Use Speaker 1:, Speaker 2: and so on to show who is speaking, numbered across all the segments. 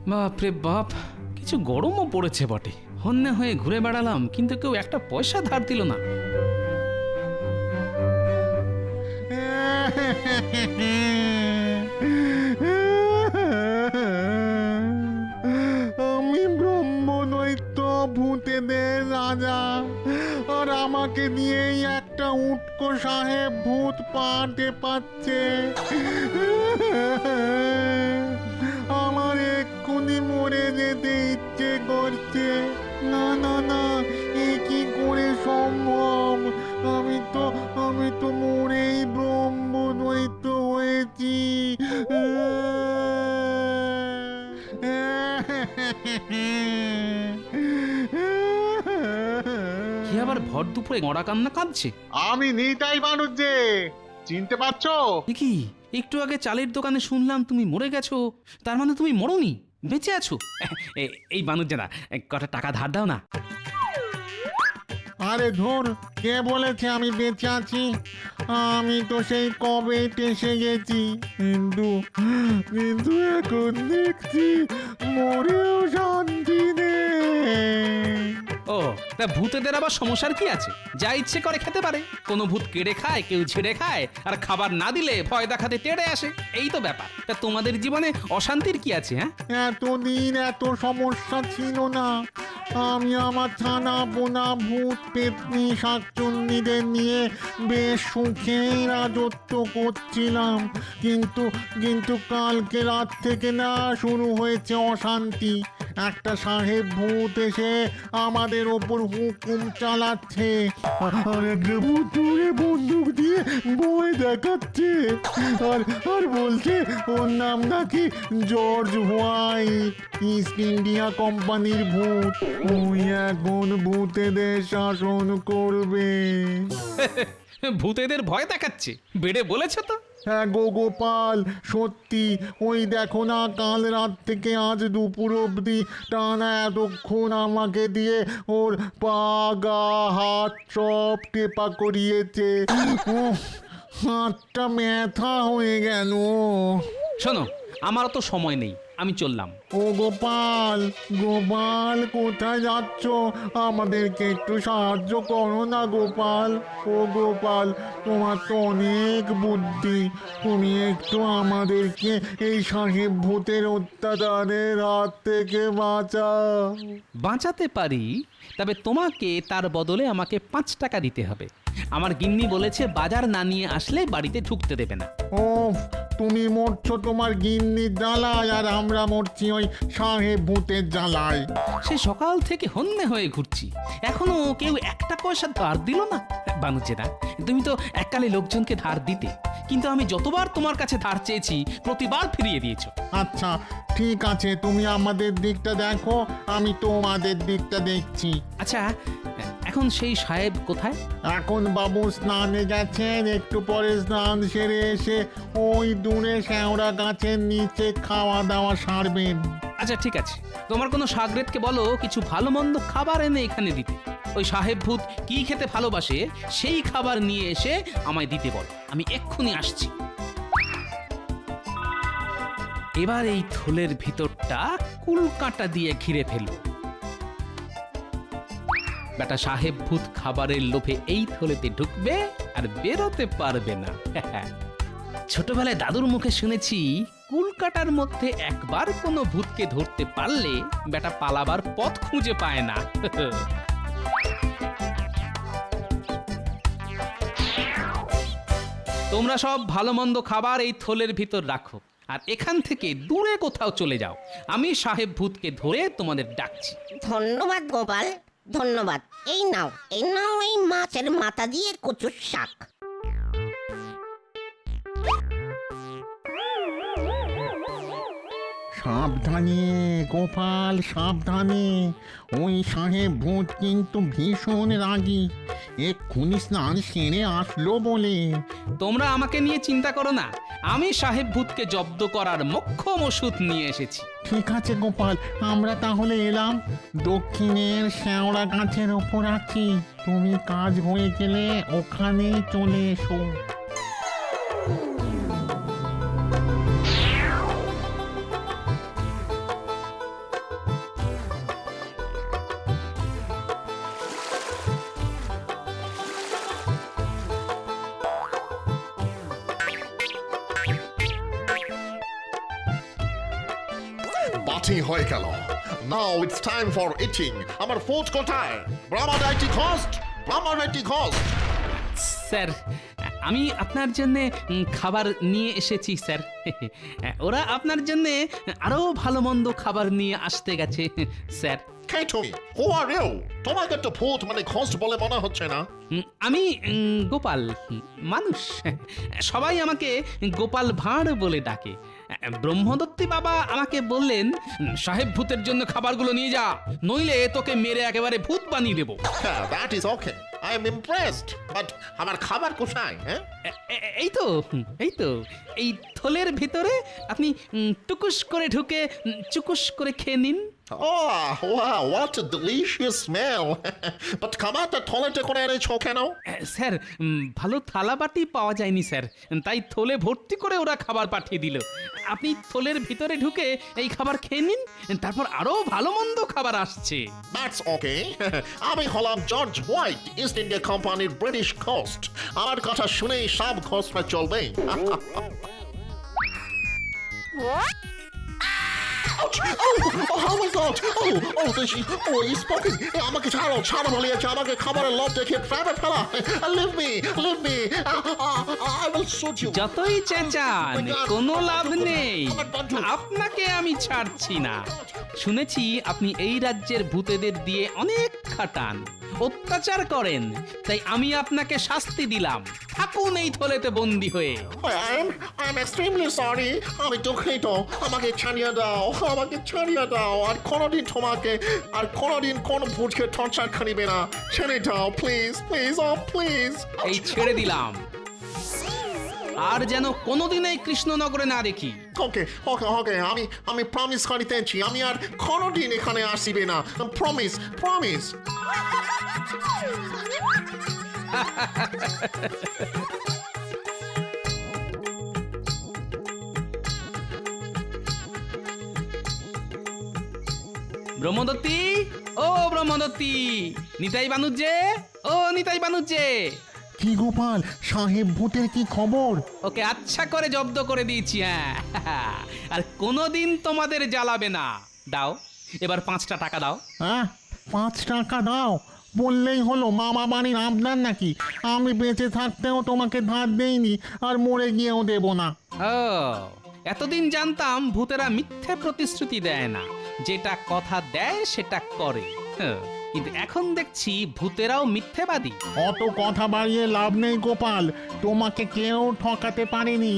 Speaker 1: বাপরে বাপ, কিছু গরমও পড়েছে বটে। হন্যে হয়ে ঘুরে বেড়ালাম, কিন্তু কেউ একটা পয়সা ধার দিল না।
Speaker 2: আমি ব্রহ্মদৈত্য ভূতেদের রাজা, আর আমাকে দিয়েই একটা উটকো সাহেব ভূত পাতে পাচ্ছে। আমার এক্ষুনি মরে যেতে ইচ্ছে করছে। না না না, এ কি করে সম্ভব? আমি তো মরেই ব্রহ্মদৈত্য হয়েছি।
Speaker 1: কি আবার ভর দুপুরে মরা কান্না কাঁদছে?
Speaker 2: আমি নিতাই মানুষ যে, চিনতে পারছো?
Speaker 1: এ কি, একটু আগে চালের দোকানে শুনলাম তুমি মরে গেছো, তার মানে তুমি মরোনি, বেঁচে আছো? এই বানুজ্জাদা, কটা টাকা ধার দাও না।
Speaker 2: আরে ধুর, কে বলেছে আমি বেঁচে আছি? আমি তো সেই কবে টেসে গেছি, কিন্তু কিন্তু এখন দেখছি মরেও শান্তি নেই।
Speaker 1: ও, তা ভূতেদের আবার সমস্যার কি আছে? যা ইচ্ছে করে খেতে পারে। কোনো ভূত কেড়ে খায়, কেউ ছেড়ে খায়, আর খাবার না দিলে ভয় দেখাতে তেড়ে আসে। এই তো ব্যাপার। তা তোমাদের জীবনে অশান্তির কি আছে? হ্যাঁ,
Speaker 2: এতদিন এত সমস্যা ছিল না। আমি আমার থানা বোনা ভূত পেতনি শাকচুন্নিদের নিয়ে বেশ সুখেই রাজত্ব করছিলাম, কিন্তু কিন্তু কালকে রাত থেকে না শুরু হয়েছে অশান্তি। একটা সাহেব ভূত এসে আমাদের ওপর হুকুম চালাচ্ছে, আর একটা ভূত দূরে বন্দুক দিয়ে ভয় দেখাচ্ছে, আর আর বলছে ওর নাম নাকি জর্জ হোয়াইট, ইস্ট ইন্ডিয়া কোম্পানির ভূত। ওই এখন ভূতেদের শাসন করবে।
Speaker 1: ভূতেদের ভয় দেখাচ্ছে? বেড়ে বলেছ তো।
Speaker 2: হ্যাঁ গো গোপাল, সত্যি। ওই দেখো না, কাল রাত থেকে আজ দুপুর অবধি টানা এতক্ষণ আমাকে দিয়ে ওর পা গা হাত সব টেপা করিয়েছে। উফ, হাতটা ব্যথা হয়ে গেল।
Speaker 1: শোনো, আমারও তো সময় নেই, আমি চললাম।
Speaker 2: ও গোপাল, গোপাল কোথায় যাচ্ছ? আমাদেরকে একটু সাহায্য করো না গোপাল। ও গোপাল, তোমার তো অনেক বুদ্ধি, তুমি একটু আমাদেরকে এই সাহেব ভূতের অত্যাচারের হাত থেকে বাঁচাও।
Speaker 1: বাঁচাতে পারি, তবে তোমাকে তার বদলে আমাকে 5 টাকা দিতে হবে। আমার গিন্নি বলেছে বাজার না নিয়ে আসলে বাড়িতে ঢুকতে দেবে না।
Speaker 2: ওফ, তুমি মরছো তোমার গিন্নির জ্বালায়, আর আমরা মরছি ওই সাহেব ভূতের জ্বালায়।
Speaker 1: সে সকাল থেকে হন্যে হয়ে ঘুরছি, এখনো কেউ একটা পয়সা ধার দিল না। বানুজ্জেদা, তুমি তো এককালে লোকজনকে ধার দিতে, কিন্তু আমি যতবার তোমার কাছে ধার চেয়েছি প্রতিবার ফিরিয়ে দিয়েছো।
Speaker 2: আচ্ছা ঠিক আছে, তুমি আমাদের দিকটা দেখো, আমি তোমাদের দিকটা দেখছি।
Speaker 1: আচ্ছা, এখন সেই সাহেব কোথায়?
Speaker 2: এখন বাবু স্নানে গেছেন, একটু পরে স্নান সেরে এসে ওই দূরে শ্যাওড়া গাছের নিচে খাওয়া দাওয়া সারবেন।
Speaker 1: আচ্ছা ঠিক আছে, তোমার কোনো সাগরেদকে বলো কিছু ভালো মন্দ খাবার এনে এখানে দিতে। ওই সাহেব ভূত কি খেতে ভালোবাসে সেই খাবার নিয়ে এসে আমায় দিতে বল, আমি এক্ষুনি আসছি। এবার এই থলের ভিতরটা কুলকাটা দিয়ে ঘিরে ফেলব। বেটা সাহেব ভূত খাবারের লোভে এই থলেতে ঢুকবে আর বেরোতে পারবে না। ছোটবেলায় দাদুর মুখে শুনেছি, কুলকাটার মধ্যে একবার কোনো ভূতকে ধরতে পারলে বেটা পালাবার পথ খুঁজে পায় না। তোমরা সব ভালো মন্দ খাবার এই থলের ভিতর রাখো, আর এখান থেকে দূরে কোথাও চলে যাও। আমি সাহেব ভূতকে ধরে তোমাদের ডাকছি।
Speaker 3: ধন্যবাদ গোপাল, ধন্যবাদ। এই নাও এই মাছের মাথা দিয়ে কচুর শাক।
Speaker 2: সাবধানে গোপাল, সাবধানে। ওই সাহেব ভূত কিন্তু ভীষণ রাগী, এক্ষুনি স্নান সেরে আসলো বলে।
Speaker 1: তোমরা আমাকে নিয়ে চিন্তা করো না, আমি সাহেব ভূতকে জব্দ করার মোক্ষম ওষুধ নিয়ে এসেছি।
Speaker 2: ঠিক আছে গোপাল, আমরা তাহলে এলাম। দক্ষিণের শ্যাওড়া গাছের ওপর আছি, তুমি কাজ হয়ে গেলে ওখানেই চলে এসো।
Speaker 4: বাটি হয়ে গেল। Now it's time for eating. আমার ফুড কোথায়? ব্রাহ্মণাইটি ঘোস্ট, ব্রাহ্মণাইটি ঘোস্ট।
Speaker 1: স্যার, আমি আপনার জন্য খাবার নিয়ে এসেছি স্যার। ওরা আপনার জন্য আরো ভালো মন্দ খাবার নিয়ে আসতে গেছে স্যার।
Speaker 4: কে তুমি? হু আর ইউ? তোমাকে তো ভূত মানে ঘোস্ট বলে মনে হচ্ছে না।
Speaker 1: আমি গোপাল, মানুষ। সবাই আমাকে গোপাল ভাঁড় বলে ডাকে। ব্রহ্মদত্তি বাবা আমাকে বললেন, সাহেব ভূতের জন্য খাবারগুলো নিয়ে যা, নইলে তোকে মেরে একেবারে ভূত বানিয়ে দেবো।
Speaker 4: হ্যাঁ, that is okay, I am impressed, but আমার খাবার কোথায়? হ্যাঁ,
Speaker 1: এই তো, এই তো, এই থলের ভিতরে আপনি টুকুস করে ঢুকে চুকুস করে খেয়ে নিন।
Speaker 4: Oh, wow, what a delicious smell. But খাবারটা থলেতে করে এনেছো কেন?
Speaker 1: স্যার, ভালো থালা বাটি পাওয়া যায়নি স্যার, তাই থলে ভর্তি করে ওরা খাবার পাঠিয়ে দিল। আপনি থলের ভিতরে ঢুকে এই খাবার খেয়ে নিন, তারপর আরো ভালো মন্দ খাবার আসছে।
Speaker 4: That's okay. আমি হলাম জর্জ হোয়াইট, ইস্ট ইন্ডিয়া কোম্পানির ব্রিটিশ ঘোস্ট। আমার কথা শুনেই সব ঘোস্টরা চলবে। Ouch! Oh my God! He's spoken! আমাকে ছাড়ো, ছাড়ো বলিয়েছে, আমাকে খাবারের লোভ দেখে ট্র্যাপে ফেলা। Leave me! Leave me! I will shoot you!
Speaker 1: যতই চেঁচান কোনো লাভ নেই, আপনাকে আমি ছাড়ছি না। শুনেছি আপনি এই রাজ্যের ভূতেদের দিয়ে অনেক খাটান, অত্যাচার করেন, তাই আমি আপনাকে শাস্তি দিলাম। থাকুন এই থলেতে বন্দি হয়ে।
Speaker 4: I'm extremely sorry. আমি দুঃখিত। আমাকে ছাড়িয়ে দাও, আমাকে ছাড়িয়ে দাও। আর কোনোদিন কোনো ভূতকে টর্চার করিবে না। ছেড়ে দাও, প্লিজ, প্লিজ, ও প্লিজ।
Speaker 1: এই ছেড়ে দিলাম, আর যেন কোনোদিন এই কৃষ্ণনগরে না দেখি।
Speaker 4: ওকে ওকে ওকে, আমি প্রমিস করিতেছি, আমি আর কোনোদিন এখানে আসিবে না। Promise, promise.
Speaker 1: ব্রহ্মদত্তি, ও ব্রহ্মদত্তি, নিতাই বানুজ্জে, ও নিতাই বানুজ্জে।
Speaker 2: কি গোপাল সাহেব ভূতের কি খবর?
Speaker 1: ওকে আচ্ছা করে জব্দ করে দিয়েছি। হ্যাঁ, আর কোনোদিন তোমাদের জ্বালাবে না। দাও, এবার 5টা টাকা দাও।
Speaker 2: হ্যাঁ, 5 টাকা দাও বললেই হলো? মামা বাড়ির আপনার নাকি? আমি বেঁচে থাকতেও তোমাকে ধার দেইনি, আর মরে গিয়েও দেব না।
Speaker 1: ও, এতদিন জানতাম ভূতেরা মিথ্যে প্রতিশ্রুতি দেয় না, যেটা কথা দেয় সেটা করে। কিন্তু এখন দেখছি ভূতেরাও মিথ্যেবাদী।
Speaker 2: অত কথা বাড়িয়ে লাভ নেই গোপাল, তোমাকে কেউ ঠকাতে পারেনি।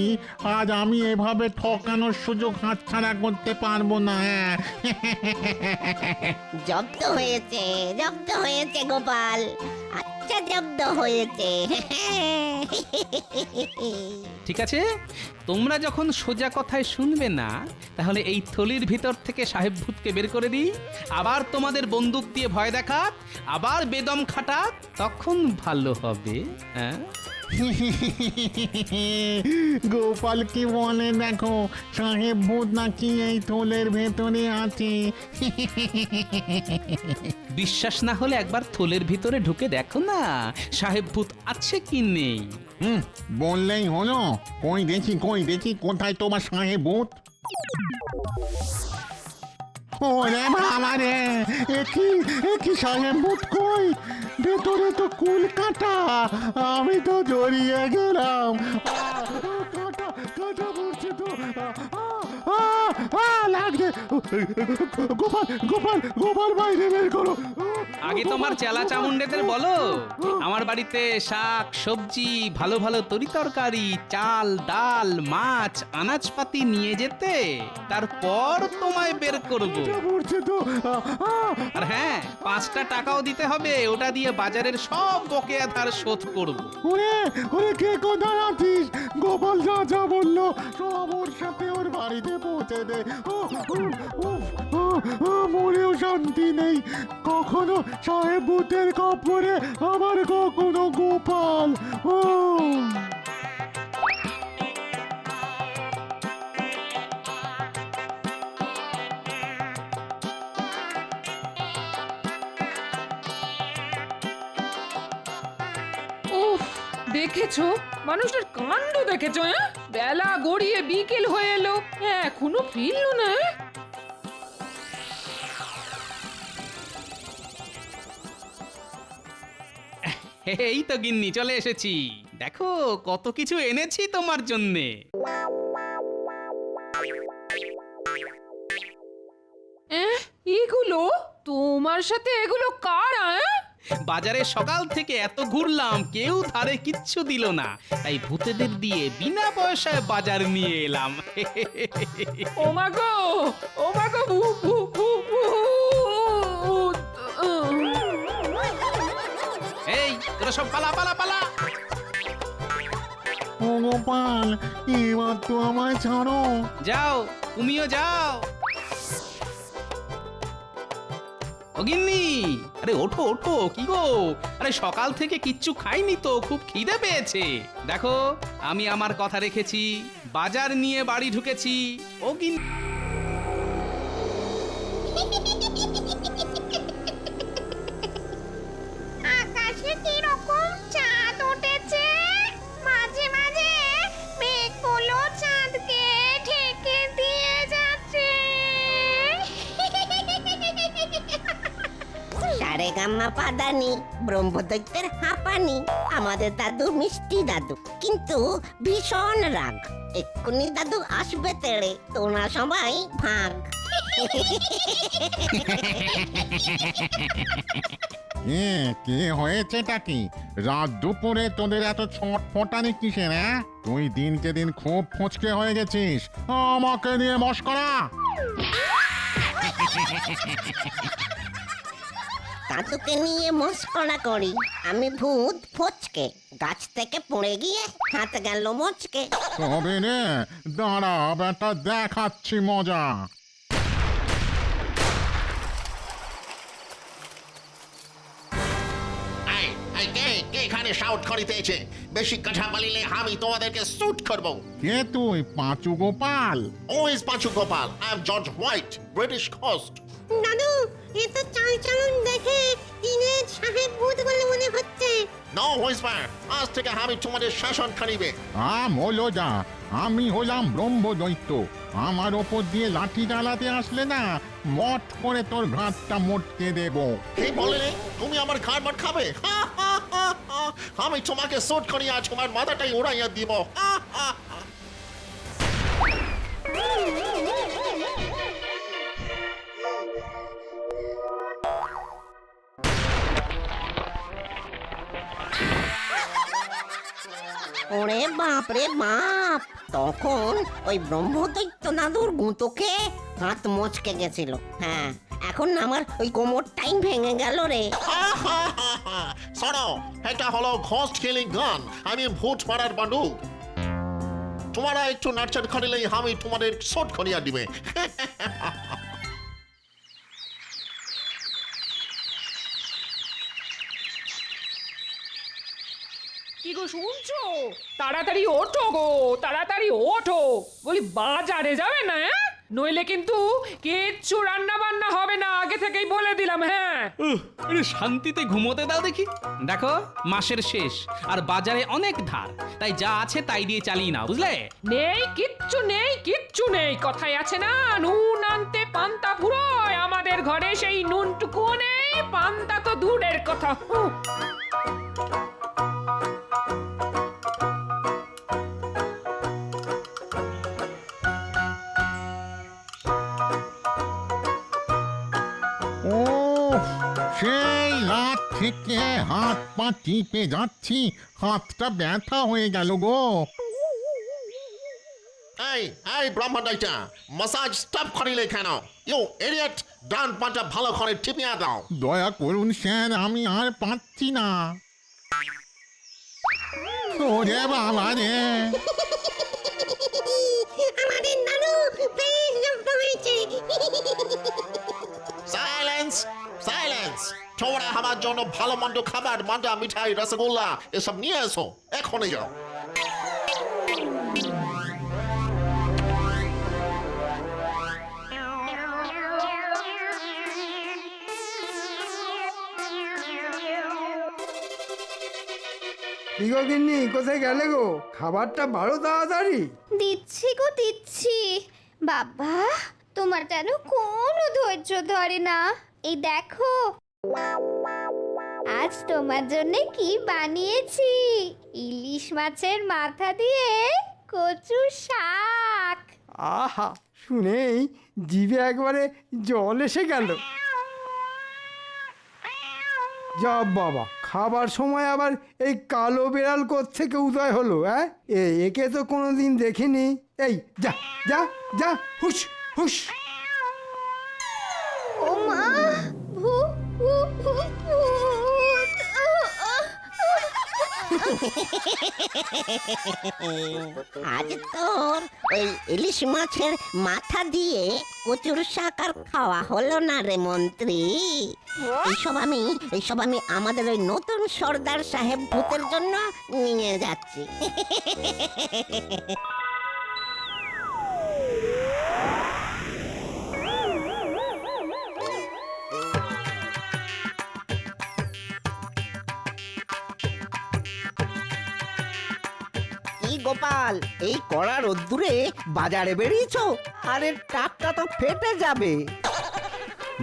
Speaker 2: আজ আমি এভাবে ঠকানোর সুযোগ হাতছাড়া করতে পারবো না। হ্যাঁ,
Speaker 3: জব্দ হয়েছে, জব্দ হয়েছে গোপাল, আচ্ছা জব্দ হয়েছে।
Speaker 1: ঠিক আছে, তোমরা যখন সোজা কথায় শুনবে না, তাহলে এই থলির ভিতর থেকে সাহেব ভূতকে বের করে দিই, আবার তোমাদের বন্দুক দিয়ে ভয় দেখাক, আবার বেদম খাটাক, তখন ভালো হবে। হ্যাঁ,
Speaker 2: গোপাল কি বলে দেখো, সাহেব ভূত নাকি এই থলের ভেতরে আছে।
Speaker 1: বিশ্বাস না হলে একবার থলের ভিতরে ঢুকে দেখো না, সাহেব ভূত আছে কি নেই।
Speaker 2: বললেই হলো। কই দেখি কোথায় তোমার সাহেব ভূত? ওরে বাবা রে, একই সাহেব ভূত কই? ভেতরে তো কুল কাটা, আমি তো জড়িয়ে গেলাম। কাটা পড়ছে তো, লাগছে। গোপাল বাইরে বের করো।
Speaker 1: আগে তোমার চেলা চামুন্ডেদের বলো আমার বাড়িতে শাক সবজি, ভালো ভালো তরি তরকারি, চাল ডাল মাছ আনাজপাতি নিয়ে যেতে, তারপর তোমায় বের করব। আর হ্যাঁ, 5টা টাকাও দিতে হবে, ওটা দিয়ে বাজারের সব বকেয়া ধার শোধ করব।
Speaker 2: ওরে কে কোথায় আছিস? গোপাল যা বললো সব ওর সাথে ওর বাড়িতে পৌঁছে দে। মরেও শান্তি নেই, কখনো সাহেব ভূতের কপরে, আবার কখনো গোপাল।
Speaker 5: দেখেছো মানুষটার কাণ্ড দেখেছো? বেলা গড়িয়ে বিকেল হয়ে এলো, এখনো ফিরলো না।
Speaker 1: এই তো গিন্নি চলে এসেছি, দেখো কত কিছু এনেছি তোমার জন্যে।
Speaker 5: এগুলো তোমার সাথে এগুলো কারা?
Speaker 1: বাজারে সকাল থেকে এত ঘুরলাম, কেউ ধারে কিচ্ছু দিল না, তাই ভূতেদের দিয়ে বিনা পয়সায় বাজার নিয়ে এলাম।
Speaker 5: ও মা গো, ও মা গো, ভূত।
Speaker 1: এই তোরা সব পালা পালা পালা।
Speaker 2: ও গোপাল, এবার তো আমায় ছাড়ো।
Speaker 1: যাও, তুমিও যাও। ও গিন্নি, আরে ওঠো ওঠো, কি গো? আরে সকাল থেকে কিচ্ছু খাইনি তো, খুব খিদে পেয়েছে। দেখো আমি আমার কথা রেখেছি, বাজার নিয়ে বাড়ি ঢুকেছি। ও গিন্নি,
Speaker 6: আকাশে কি রকম চাঁদ উঠেছে, মাঝে মাঝে মেঘগুলো চাঁদকে ঢেকে দিয়ে যাচ্ছে।
Speaker 3: সারেগাম্মা পাদানি, ব্রহ্মদৈত্যের হাঁপানি, আমাদের দাদু মিষ্টি দাদু, কিন্তু ভীষণ রাগ। এক্ষুনি দাদু আসবে তেড়ে, তোমরা সবাই ভাগ।
Speaker 2: কে হয়েছেটা কি? রাত দুপুরে তোদের এত ছটফটানি কিসের? হ্যাঁ, তুই দিনকে দিন খুব ফচকে হয়ে গেছিস, আমাকে নিয়ে মস্করা।
Speaker 3: দাদুকে নিয়ে মস্করা করি, আমি ভূত ফচকে, গাছ থেকে পড়ে গিয়ে হাত গেল মচকে।
Speaker 2: তবে রে, দাঁড়া বেটা, দেখাচ্ছি মজা।
Speaker 4: কে এখানে শাউট করিতেছে? বেশি কথা বলিলে আমি তোমাদেরকে শুট করব।
Speaker 2: কে তুই, পাঁচু Gopal?
Speaker 4: Always Panchu Gopal. I'm George White, British Coast.
Speaker 3: দাদু, এ তো চাল চালন দেখে ইংরেজ সাহেব ভূত বলে মনে হচ্ছে।
Speaker 4: No, Whisper. আজ থেকে আমি তোমাদের শাসন করিবে।
Speaker 2: হলো যা, আমি হলাম ব্রহ্মদৈত্য। আমার ওপর দিয়ে লাঠি চালাতে আসলে না, মট করে তোর ঘাটটা মোটকে দেব।
Speaker 4: কি বললে? তুমি আমার ঘাড় মার খাবে? হা, হা, হা, হা। আমি তোমাকে শুট করিয়া তোমার মাথাটাই উড়াইয়া দিব। হা, হা, হা।
Speaker 3: ওরে বাপ রে বাপ, তখন ওই ব্রহ্মদৈত্য দাদুর গুঁতোকে হাত মচকে গেছিল। হ্যাঁ, এখন আমার ওই কোমরটাই ভেঙে গেল রে।
Speaker 4: হা, হা, হা, হা। শোনো, এটা হলো ঘোস্ট কিলিং গান, আমি ভূত মারার বান্ডুক। তোমরা একটু নাচর করিলেই আমি তোমাদের শুট করিয়া দিবে।
Speaker 5: কি গো শুনছো? তাড়াতাড়ি ওঠো গো, তাড়াতাড়ি ওঠো, বলি বাজারে যাবে না? নইলে কিন্তু কিচ্ছু রান্না বান্না হবে না, আগে থেকেই বলে দিলাম। হ্যাঁ,
Speaker 1: আরে শান্তিতে ঘুমোতে দাও দেখি। দেখো মাসের শেষ, আর বাজারে অনেক ধার, তাই যা আছে তাই দিয়ে চালিয়ে নাও, বুঝলে?
Speaker 5: নেই কিচ্ছু নেই, কিচ্ছু নেই, কথাই আছে না, নুন আনতে পান্তা ফুরোয়। আমাদের ঘরে সেই নুনটুকুও নেই, পান্তা তো দূরের কথা।
Speaker 2: ও, সেই রাত থেকে হাত পা টিপে যাচ্ছি, হাতটা ব্যথা হয়ে গেল গো।
Speaker 4: এই ব্রহ্মদৈত্য, মাসাজ স্টপ করিলে কেন? ইউ ইডিয়েট, ডান পাটা ভালো করে টিপিয়া দাও।
Speaker 2: দয়া করুন স্যার, আমি আর পাচ্ছি না। ওরে বাবা রে,
Speaker 3: আমাদের দাদু বেশ জব্দ হয়েছে।
Speaker 4: Silence, silence. তোমরা আমার জন্য ভালো মন্দ খাবার, মান্ডা, মিঠাই, রসগোল্লা এসব নিয়ে এসো, এখনই যাও।
Speaker 7: কি গো গিন্নি, কোথায় গেলে গো? খাবারটা বাড়ো তাড়াতাড়ি।
Speaker 6: দিচ্ছি গো দিচ্ছি। বাবা, তোমার যেন কোনো ধৈর্য ধরে না। এই দেখো। আজ তোমার জন্য কি বানিয়েছি? ইলিশ মাছের মাথা দিয়ে কচু শাক।
Speaker 7: আহা, শুনেই জিভে একবারে জল এসে গেল। যা বাবা, খাবার সময় আবার এই কালো বিড়াল কোত্থেকে উদয় হলো? হ্যাঁ, একে তো কোনোদিন দেখিনি। এই যা যা যা, হুশ হুশ।
Speaker 6: ও মা, ভূত ভূত ভূত ভূত।
Speaker 3: আজ তোর ওই ইলিশ মাছের মাথা দিয়ে কচুর শাক আর খাওয়া হলো না রে মন্ত্রী। এইসব আমি আমাদের ওই নতুন সর্দার সাহেব ভূতের জন্য নিয়ে যাচ্ছি। কি গোপাল, এই কড়া রোদ্দুরে বাজারে বেরিয়েছো? আরে টাকটা তো ফেটে যাবে।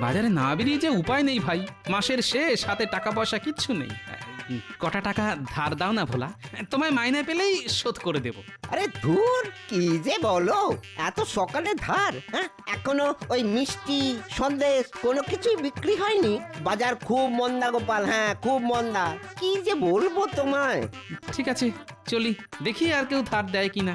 Speaker 1: বাজারে না বেরিয়ে যে উপায় নেই ভাই, মাসের শেষ, হাতে টাকা পয়সা কিচ্ছু নেই। কটা টাকা ধার দাও না ভোলা, তোমায় মাইনে পেলেই শোধ করে দেব।
Speaker 3: আরে ধুর, কি যে বলো, এত সকালে ধার? হ্যাঁ, এখনো ওই মিষ্টি সন্দেশ কোনো কিছুই বিক্রি হয়নি। বাজার খুব মন্দা গোপাল, হ্যাঁ খুব মন্দা। কি যে বলবো তোমায়।
Speaker 1: ঠিক আছে চলি, দেখি আর কেউ ধার দেয় কিনা।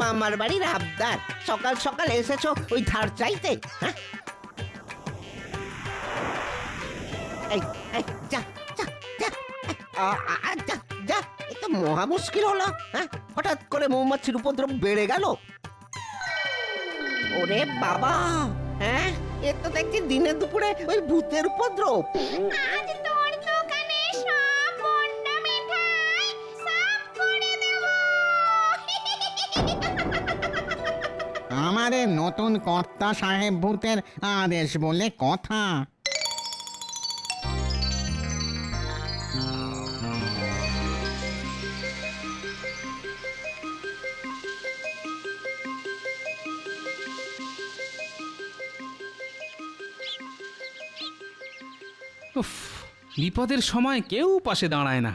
Speaker 3: মামার বাড়ির আবদার, সকাল সকাল এসেছো ওই ধার চাইতে? হ্যাঁ, এই, এই, যা যা যা, যা যা, এ তো মহা মুশকিল হলো। হ্যাঁ, হঠাৎ করে মৌমাছির উপদ্রব বেড়ে গেল। ওরে বাবা, হ্যাঁ এ তো দেখছি দিনে দুপুরে ওই ভূতের উপদ্রব।
Speaker 6: আজ তোর দোকানে সব মন্ডা মিঠাই সাফ করে দেব।
Speaker 2: আমাদের নতুন কর্তা সাহেব ভূতের আদেশ বলে কথা।
Speaker 1: উফ, বিপদের সময় কেউ পাশে দাঁড়ায় না।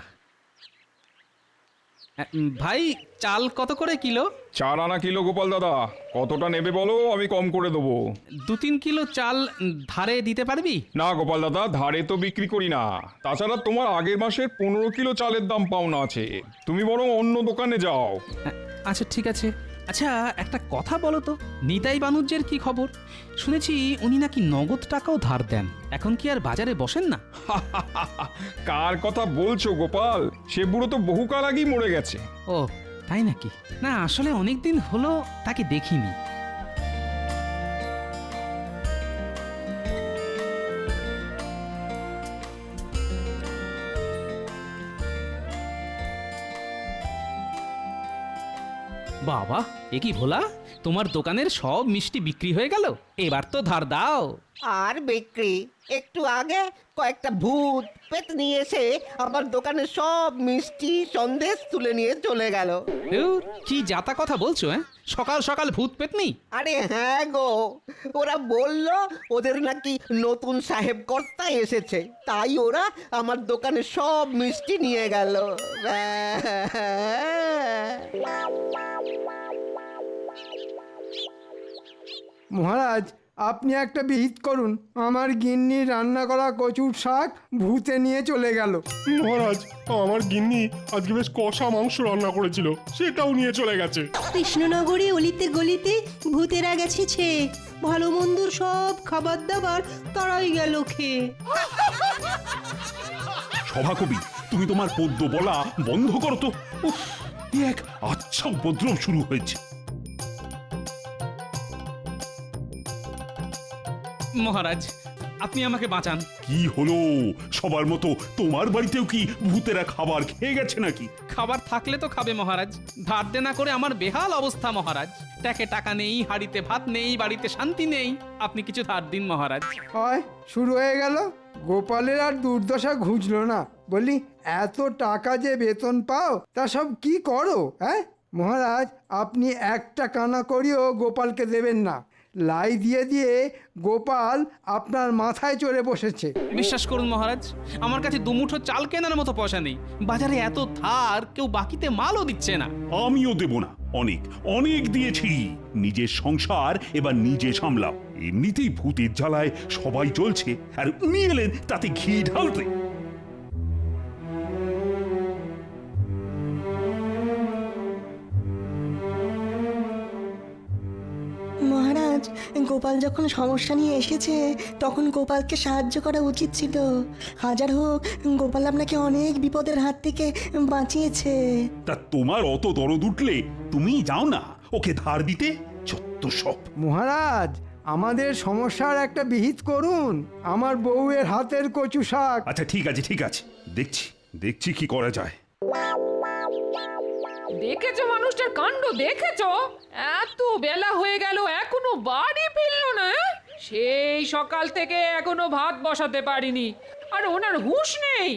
Speaker 1: ভাই, চাল কত করে কিলো?
Speaker 8: 4 আনা কিলো গোপাল দাদা, কতটা নেবে বলো, আমি কম করে দেবো।
Speaker 1: 2-3 কিলো চাল ধারে দিতে পারবি?
Speaker 8: না গোপাল দাদা, ধারে তো বিক্রি করি না। তাছাড়া তোমার আগের মাসের 15 কিলো চালের দাম পাওনা আছে, তুমি বরং অন্য দোকানে যাও।
Speaker 1: আচ্ছা ঠিক আছে। আচ্ছা একটা কথা বলো তো, নিতাই বানুজ্যের কি খবর? শুনেছি উনি নাকি নগদ টাকাও ধার দেন। এখন কি আর বাজারে বসেন না?
Speaker 8: কার কথা বলছো গোপাল? সে বুড়ো তো বহুকাল আগেই মরে গেছে।
Speaker 1: ও তাই নাকি? না আসলে অনেক দিন হলো তাকে দেখিনি। বাবা, এ কি ভোলা, তোমার দোকানের সব মিষ্টি বিক্রি হয়ে গেল? এবার তো ধার দাও।
Speaker 3: আর বিক্রি? একটু আগে কয়েকটা ভূত পেতনি এসে আমার দোকানে সব মিষ্টি সন্দেশ তুলে নিয়ে চলে গেল।
Speaker 1: ধুর, কি যাতা কথা বলছো? সকাল সকাল ভূত পেতনি?
Speaker 3: আরে হ্যাঁ গো, ওরা বলল ওদের নাকি নতুন সাহেব কর্তা এসেছে, তাই ওরা আমার দোকানে সব মিষ্টি নিয়ে গেল।
Speaker 7: মহারাজ, আপনি একটা বিহিত করুন। আমার গিন্নি রান্না করা কচুর শাক ভূতে নিয়ে চলে গেল।
Speaker 9: মহারাজ, আমার গিন্নি আজকে বেশ কষা মাংস রান্না করেছিল, সেটাও নিয়ে চলে গেছে।
Speaker 10: কৃষ্ণনগরে অলিতে গলিতে ভূতেরা গেছে, ভালো মন্দর সব খাবার দাবার তারাই গেল খেয়ে।
Speaker 9: সভাকবি, তুমি তোমার পদ্য বলা বন্ধ করো তো। উফ, কি এক আচ্ছা উপদ্রব শুরু হয়েছে।
Speaker 1: মহারাজ, আপনি আমাকে বাঁচান।
Speaker 9: কি হলো? সবার মতো তোমার বাড়িতেও কি ভূতেরা খাবার খেয়ে গেছে নাকি?
Speaker 1: খাবার থাকলে তো খাবে মহারাজ, ধার দেনা করে আমার বেহাল অবস্থা মহারাজ। ট্যাকে টাকা নেই, হাড়িতে ভাত নেই, বাড়িতে শান্তি নেই। আপনি কিছু ধার দিন মহারাজ।
Speaker 7: হয় শুরু হয়ে গেল। গোপালের আর দুর্দশা ঘুচলো না। বলি, এত টাকা যে বেতন পাও তা সব কি করো? হ্যাঁ মহারাজ, আপনি একটা কানা করিও গোপালকে দেবেন না। লাই দিয়ে দিয়ে গোপাল আপনার মাথায় চড়ে বসেছে।
Speaker 1: বিশ্বাস করুন মহারাজ, আমার কাছে দুমুঠো চাল কেনার মতো পয়সা নেই। বাজারে এত ধার, কেউ বাকিতে মালও দিচ্ছে না।
Speaker 9: আমিও দেব না, অনেক অনেক দিয়েছি। নিজের সংসার এবার নিজে সামলাও। এমনিতেই ভূতের জ্বালায় সবাই চলছে, আর উনি এলেন তাতে ঘি ঢালতে।
Speaker 11: মহারাজ, গোপাল যখন সমস্যা নিয়ে এসেছে তখন গোপালকে সাহায্য করা উচিত ছিল। হাজার হোক গোপাল আপনাকে অনেক বিপদের হাত থেকে বাঁচিয়েছে।
Speaker 9: তা তোমার অত দরদ উঠলে তুমি যাও না ওকে ধার দিতে। যত সব।
Speaker 7: মহারাজ, আমাদের সমস্যার একটা বিহিত করুন। আমার বউয়ের হাতের কচু শাক।
Speaker 9: আচ্ছা ঠিক আছে ঠিক আছে, দেখছি দেখছি কি করা যায়।
Speaker 5: দেখেছো মানুষটার কাণ্ড, দেখেছো? এত বেলা হয়ে গেল এখনো বাড়ি ফিরলো না। সেই সকাল থেকে এখনো ভাত বসাতে পারিনি, আর ওনার হুঁশ নেই।